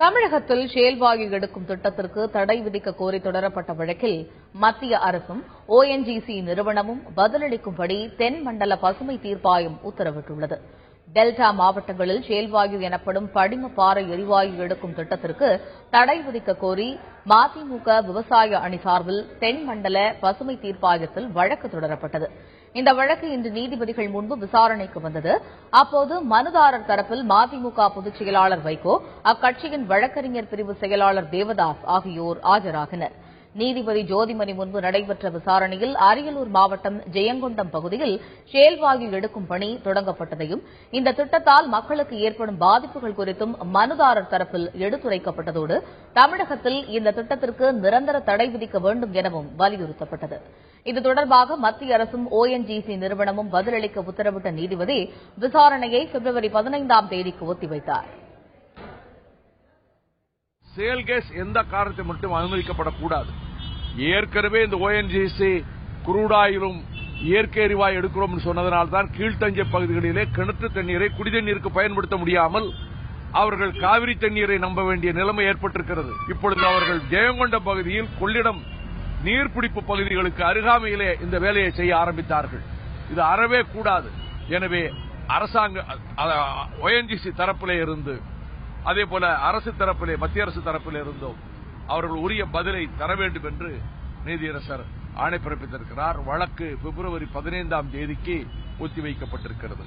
தமிழகத்தில் ஷேல்வாயு எடுக்கும் திட்டத்திற்கு தடை விதிக்க கோரி தொடரப்பட்ட வழக்கில் மத்திய அரசும் ONGC நிறுவனமும் பதிலளிக்கும்படி தென் மண்டல பசுமை தீர்ப்பாயம் உத்தரவிட்டுள்ளது. டெல்டா மாவட்டங்களில் ஷேல்வாயு எனப்படும் படிம பாறை எரிவாயு எடுக்கும் திட்டத்திற்கு தடை விதிக்க கோரி மதிமுக விவசாய அணி சார்பில் தென் மண்டல பசுமை தீர்ப்பாயத்தில் வழக்கு தொடரப்பட்டது. இந்த வழக்கு இன்று நீதிபதிகள் முன்பு விசாரணைக்கு வந்தது. அப்போது மனுதாரர் தரப்பில் மதிமுக பொதுச் செயலாளர் வைகோ, அக்கட்சியின் வழக்கறிஞர் பிரிவு செயலாளர் தேவதாஸ் ஆகியோர் ஆஜராகினர். நீதிபதி ஜோதிமணி முன்பு நடைபெற்ற விசாரணையில் அரியலூர் மாவட்டம் ஜெயங்கொண்டம் பகுதியில் ஷேல்வாயு எடுக்கும் பணி தொடங்கப்பட்டதையும் இந்த திட்டத்தால் மக்களுக்கு ஏற்படும் பாதிப்புகள் குறித்தும் மனுதாரர் தரப்பில் எடுத்துரைக்கப்பட்டதோடு தமிழகத்தில் இந்த திட்டத்திற்கு நிரந்தர தடை விதிக்க வேண்டும் எனவும் வலியுறுத்தப்பட்டது. இது தொடர்பாக மத்திய அரசும் ONGC நிறுவனமும் பதிலளிக்க உத்தரவிட்ட நீதிபதி விசாரணையை பிப்ரவரி 15ஆம் தேதிக்கு ஒத்திவைத்தார். சேல் கேஸ் எந்த காரணத்தை மட்டும் அனுமதிக்கப்படக்கூடாது. ஏற்கனவே இந்த ONGC குரூடாயிலும் இயற்கை எரிவாயு எடுக்கிறோம் சொன்னதனால்தான் கீழ்த்தஞ்சை பகுதிகளிலே கிணற்று தண்ணீரை குடிதண்ணீருக்கு பயன்படுத்த முடியாமல் அவர்கள் காவிரி தண்ணீரை நம்ப வேண்டிய நிலைமை ஏற்பட்டிருக்கிறது. இப்பொழுது அவர்கள் ஜெயங்கொண்ட பகுதியில் கொள்ளிடம் நீர்பிடிப்பு பகுதிகளுக்கு அருகாமையிலே இந்த வேலையை செய்ய ஆரம்பித்தார்கள். இது அறவே கூடாது. எனவே அரசாங்க ONGC தரப்பிலே இருந்து அதேபோல அரசு தரப்பிலே மத்திய அரசு தரப்பிலே இருந்தும் அவர்கள் உரிய பதிலை தர வேண்டும் என்று நீதியரசர் ஆணை பிறப்பித்திருக்கிறார். வழக்கு பிப்ரவரி 15ஆம் தேதிக்கு ஒத்திவைக்கப்பட்டிருக்கிறது.